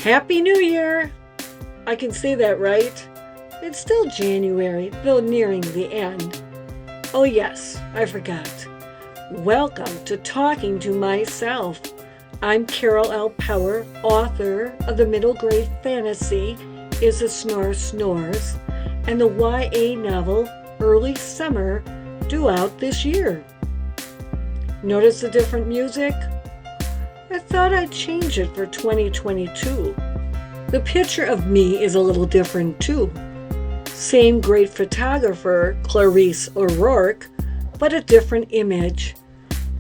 Happy New Year! I can say that, right? It's still January, though nearing the end. Oh yes, I forgot. Welcome to Talking to Myself. I'm Carol L. Power, author of the middle grade fantasy Is a Snore Snores and the YA novel Early Summer, due out this year. Notice the different music? I thought I'd change it for 2022. The picture of me is a little different too. Same great photographer, Clarice O'Rourke, but a different image.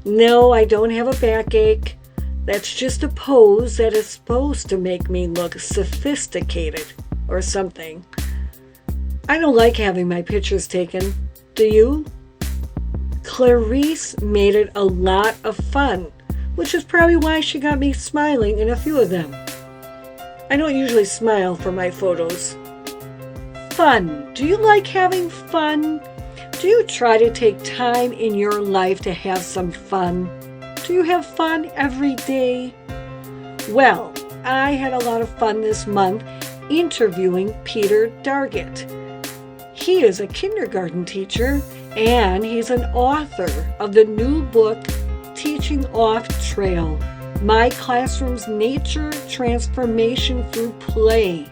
No, I don't have a backache. That's just a pose that is supposed to make me look sophisticated or something. I don't like having my pictures taken. Do you? Clarice made it a lot of fun, which is probably why she got me smiling in a few of them. I don't usually smile for my photos. Fun. Do you like having fun? Do you try to take time in your life to have some fun? Do you have fun every day? Well, I had a lot of fun this month interviewing Peter Dargatz. He is a kindergarten teacher and he's an author of the new book Teaching Off Trail, My Classroom's Nature Transformation Through Play.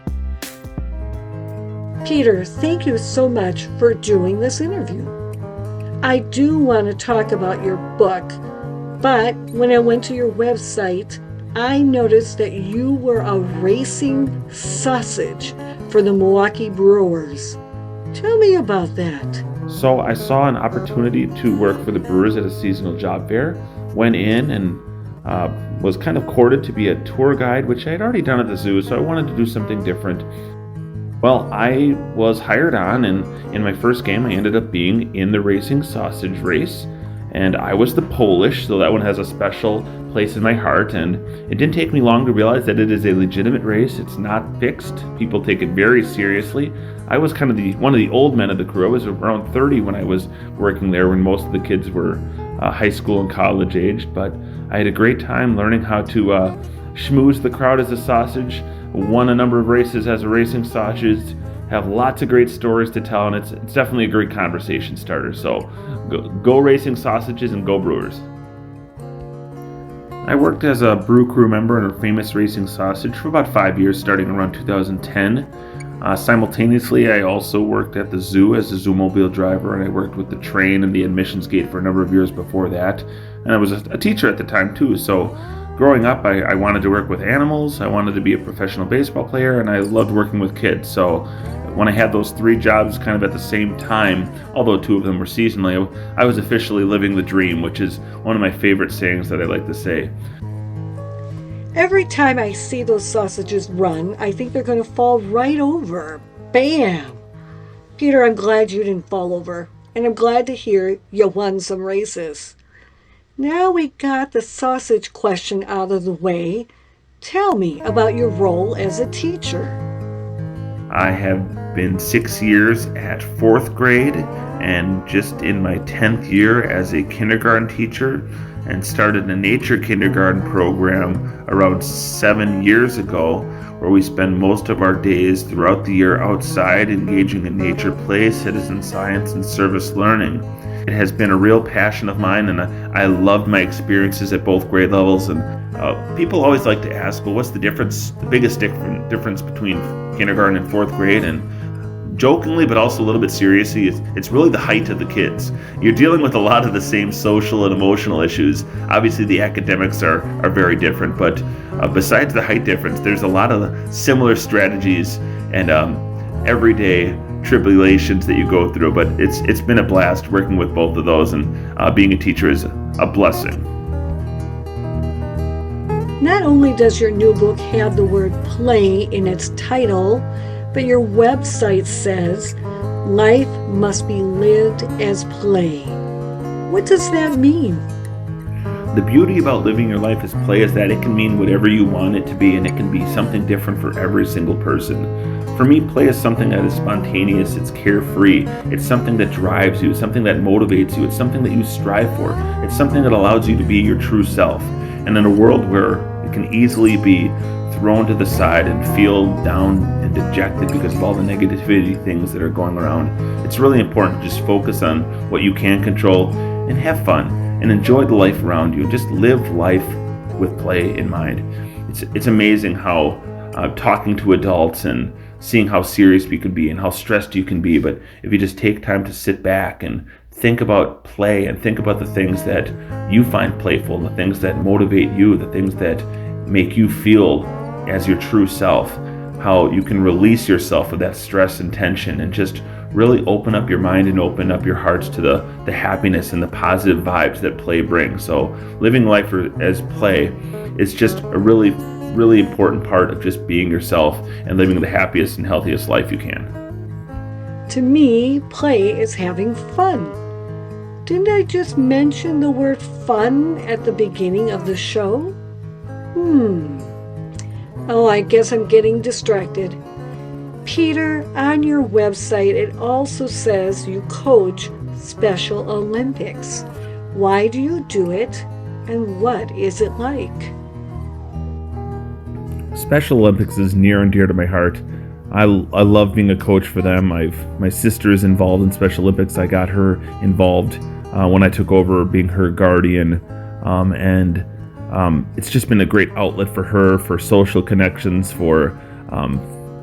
Peter, thank you so much for doing this interview. I do want to talk about your book, but when I went to your website, I noticed that you were a racing sausage for the Milwaukee Brewers. Tell me about that. So I saw an opportunity to work for the Brewers at a seasonal job fair, went in and was kind of courted to be a tour guide, which I had already done at the zoo, so I wanted to do something different. Well, I was hired on, and in my first game I ended up being in the racing sausage race, and I was the Polish, so that one has a special place in my heart, and it didn't take me long to realize that it is a legitimate race. It's not fixed. People take it very seriously. I was kind of one of the old men of the crew. I was around 30 when I was working there, when most of the kids were high school and college aged, but I had a great time learning how to schmooze the crowd as a sausage, won a number of races as a racing sausage, have lots of great stories to tell, and it's definitely a great conversation starter. So go racing sausages and go Brewers. I worked as a brew crew member in a famous racing sausage for about 5 years, starting around 2010. Simultaneously, I also worked at the zoo as a zoomobile driver, and I worked with the train and the admissions gate for a number of years before that. And I was a teacher at the time too, so growing up, I wanted to work with animals, I wanted to be a professional baseball player, and I loved working with kids. So when I had those three jobs kind of at the same time, although two of them were seasonally, I was officially living the dream, which is one of my favorite sayings that I like to say. Every time I see those sausages run, I think they're going to fall right over. Bam! Peter, I'm glad you didn't fall over, and I'm glad to hear you won some races. Now we got the sausage question out of the way. Tell me about your role as a teacher. I have been 6 years at 4th grade and just in my 10th year as a kindergarten teacher, and started a nature kindergarten program around 7 years ago, where we spend most of our days throughout the year outside engaging in nature play, citizen science, and service learning. It has been a real passion of mine, and I loved my experiences at both grade levels. And people always like to ask, well, what's the difference, the biggest difference between kindergarten and 4th grade? And jokingly, but also a little bit seriously, it's really the height of the kids. You're dealing with a lot of the same social and emotional issues. Obviously, the academics are very different, but besides the height difference, there's a lot of similar strategies and everyday tribulations that you go through. But it's been a blast working with both of those, and being a teacher is a blessing. Not only does your new book have the word play in its title, but your website says, life must be lived as play. What does that mean? The beauty about living your life as play is that it can mean whatever you want it to be, and it can be something different for every single person. For me, play is something that is spontaneous, it's carefree, it's something that drives you, it's something that motivates you, it's something that you strive for, it's something that allows you to be your true self. And in a world where It can easily be thrown to the side and feel down and dejected because of all the negativity things that are going around. It's really important to just focus on what you can control and have fun and enjoy the life around you. Just live life with play in mind. It's amazing how talking to adults and seeing how serious we can be and how stressed you can be, but if you just take time to sit back and think about play and think about the things that you find playful, the things that motivate you, the things that make you feel as your true self, how you can release yourself of that stress and tension and just really open up your mind and open up your hearts to the happiness and the positive vibes that play brings. So living life as play is just a really, really important part of just being yourself and living the happiest and healthiest life you can. To me, play is having fun. Didn't I just mention the word fun at the beginning of the show? Oh, I guess I'm getting distracted. Peter, on your website, it also says you coach Special Olympics. Why do you do it, and what is it like? Special Olympics is near and dear to my heart. I love being a coach for them. My sister is involved in Special Olympics. I got her involved when I took over being her guardian, and it's just been a great outlet for her, for social connections, for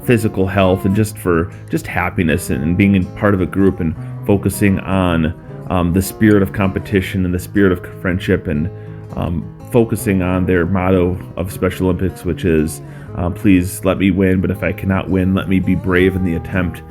physical health, and just for happiness and being part of a group and focusing on the spirit of competition and the spirit of friendship, and focusing on their motto of Special Olympics, which is please let me win, but if I cannot win, let me be brave in the attempt.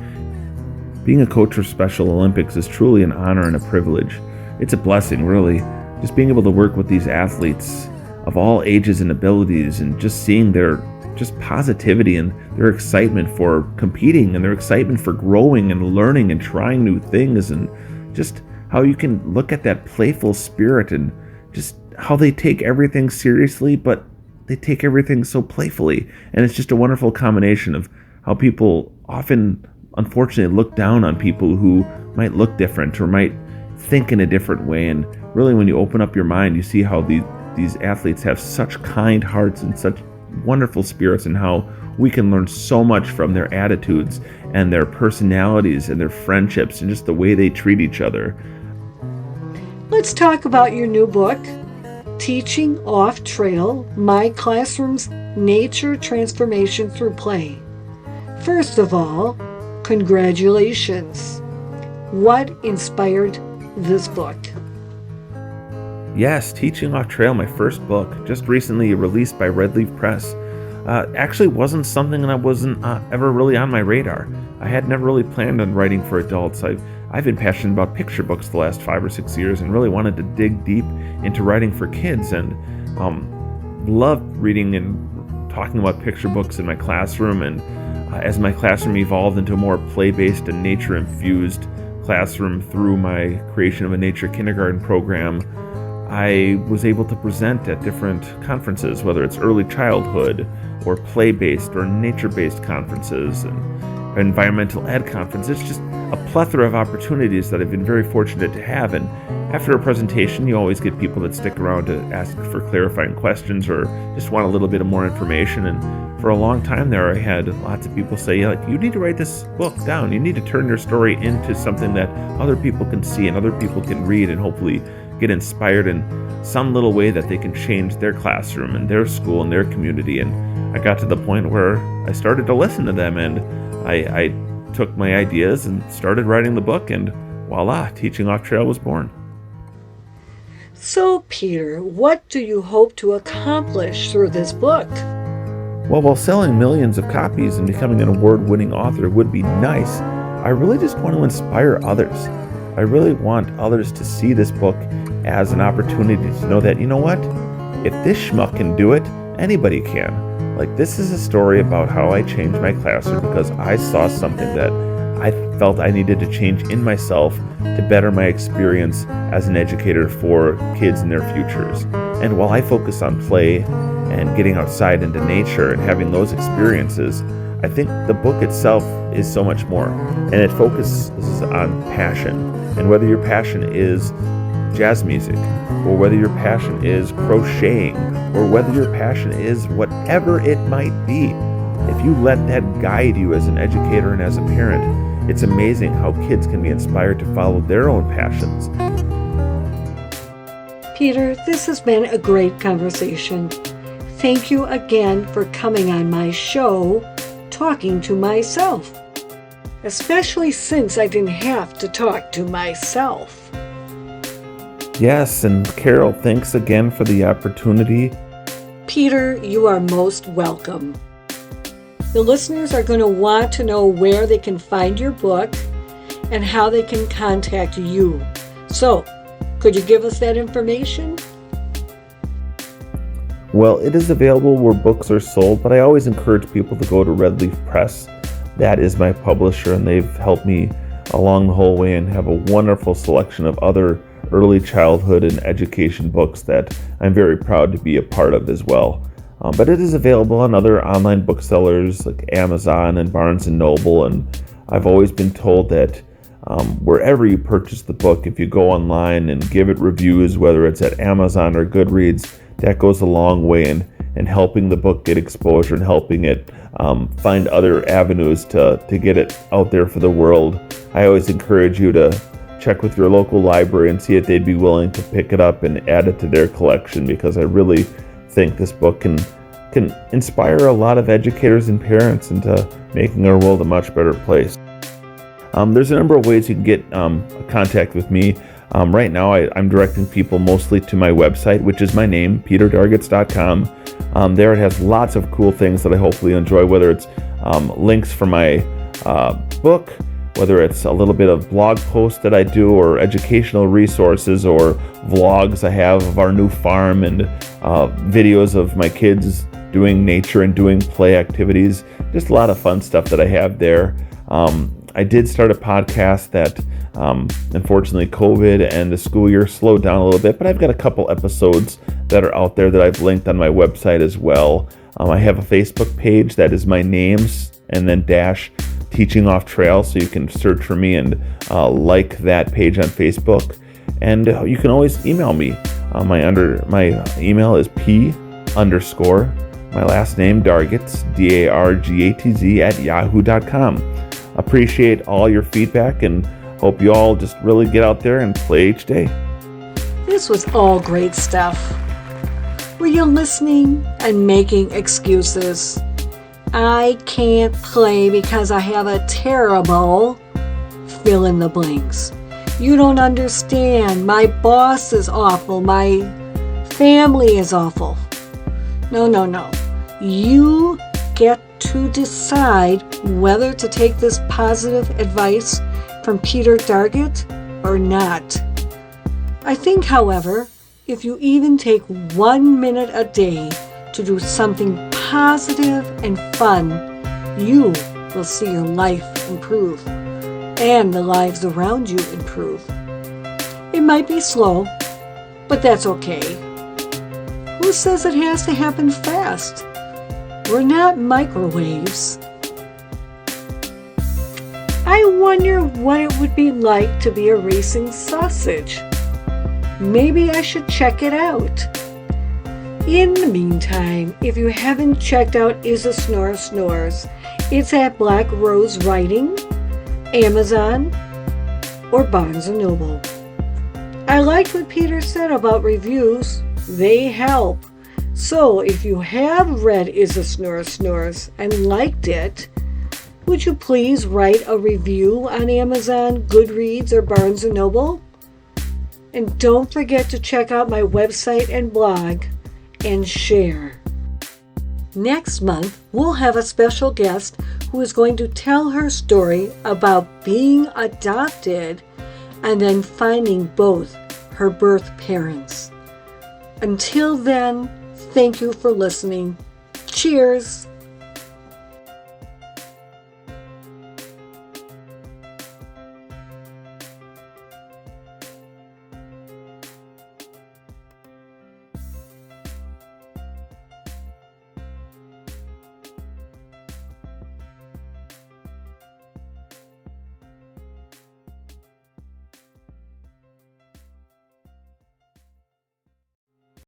Being a coach for Special Olympics is truly an honor and a privilege. It's a blessing, really. Just being able to work with these athletes of all ages and abilities, and just seeing their just positivity and their excitement for competing and their excitement for growing and learning and trying new things, and just how you can look at that playful spirit and just how they take everything seriously, but they take everything so playfully. And it's just a wonderful combination of how people often, unfortunately, look down on people who might look different or might think in a different way. And really, when you open up your mind, you see how these athletes have such kind hearts and such wonderful spirits, and how we can learn so much from their attitudes and their personalities and their friendships and just the way they treat each other. Let's talk about your new book, Teaching Off Trail, My Classroom's Nature Transformation Through Play. First of all, congratulations. What inspired this book? Yes, Teaching Off Trail, my first book, just recently released by Red Leaf Press. Actually wasn't something that wasn't ever really on my radar. I had never really planned on writing for adults. I've been passionate about picture books the last 5 or 6 years and really wanted to dig deep into writing for kids, and loved reading and talking about picture books in my classroom. And as my classroom evolved into a more play-based and nature-infused classroom through my creation of a nature kindergarten program, I was able to present at different conferences, whether it's early childhood or play-based or nature-based conferences and environmental ed conferences. It's just a plethora of opportunities that I've been very fortunate to have. And after a presentation, you always get people that stick around to ask for clarifying questions or just want a little bit of more information. And for a long time there, I had lots of people say, like, you need to write this book down. You need to turn your story into something that other people can see and other people can read and hopefully get inspired in some little way that they can change their classroom and their school and their community. And I got to the point where I started to listen to them, and I took my ideas and started writing the book, and voila, Teaching Off Trail was born. So, Peter, what do you hope to accomplish through this book? Well, while selling millions of copies and becoming an award-winning author would be nice, I really just want to inspire others. I really want others to see this book as an opportunity to know that, you know what? If this schmuck can do it, anybody can. Like, this is a story about how I changed my classroom because I saw something that I felt I needed to change in myself to better my experience as an educator for kids and their futures. And while I focus on play and getting outside into nature and having those experiences, I think the book itself is so much more. And it focuses on passion. And whether your passion is jazz music, or whether your passion is crocheting, or whether your passion is whatever it might be. If you let that guide you as an educator and as a parent, it's amazing how kids can be inspired to follow their own passions. Peter, this has been a great conversation. Thank you again for coming on my show, Talking to Myself. Especially since I didn't have to talk to myself. Yes, and Carol, thanks again for the opportunity. Peter, you are most welcome. The listeners are going to want to know where they can find your book and how they can contact you. So, could you give us that information? Well, it is available where books are sold, but I always encourage people to go to Red Leaf Press. That is my publisher, and they've helped me along the whole way and have a wonderful selection of other early childhood and education books that I'm very proud to be a part of as well. But it is available on other online booksellers like Amazon and Barnes & Noble, and I've always been told that wherever you purchase the book, if you go online and give it reviews, whether it's at Amazon or Goodreads, that goes a long way in helping the book get exposure and helping it find other avenues to get it out there for the world. I always encourage you to check with your local library and see if they'd be willing to pick it up and add it to their collection, because I really think this book can inspire a lot of educators and parents into making our world a much better place. There's a number of ways you can get contact with me. Right now, I'm directing people mostly to my website, which is my name, peterdargatz.com. There it has lots of cool things that I hopefully enjoy, whether it's links for my book, whether it's a little bit of blog posts that I do, or educational resources, or vlogs I have of our new farm, and videos of my kids doing nature and doing play activities. Just a lot of fun stuff that I have there. I did start a podcast that unfortunately COVID and the school year slowed down a little bit, but I've got a couple episodes that are out there that I've linked on my website as well. I have a Facebook page that is my names and then dash Teaching Off Trail, so you can search for me and like that page on Facebook. And you can always email me. My email is my last name Dargatz, Dargatz @yahoo.com. Appreciate all your feedback and hope you all just really get out there and play each day. This was all great stuff. Were you listening and making excuses? I can't play because I have a terrible fill in the blanks. You don't understand. My boss is awful. My family is awful. No. You get to decide whether to take this positive advice from Peter Dargatz or not. I think, however, if you even take 1 minute a day to do something positive and fun, you will see your life improve and the lives around you improve. It might be slow, but that's okay. Who says it has to happen fast? We're not microwaves. I wonder what it would be like to be a racing sausage. Maybe I should check it out. In the meantime, if you haven't checked out Is a Snore Snores, it's at Black Rose Writing, Amazon, or Barnes & Noble. I liked what Peter said about reviews. They help. So if you have read Is a Snore Snores and liked it, would you please write a review on Amazon, Goodreads, or Barnes & Noble? And don't forget to check out my website and blog and share. Next month, we'll have a special guest who is going to tell her story about being adopted and then finding both her birth parents. Until then, thank you for listening. Cheers!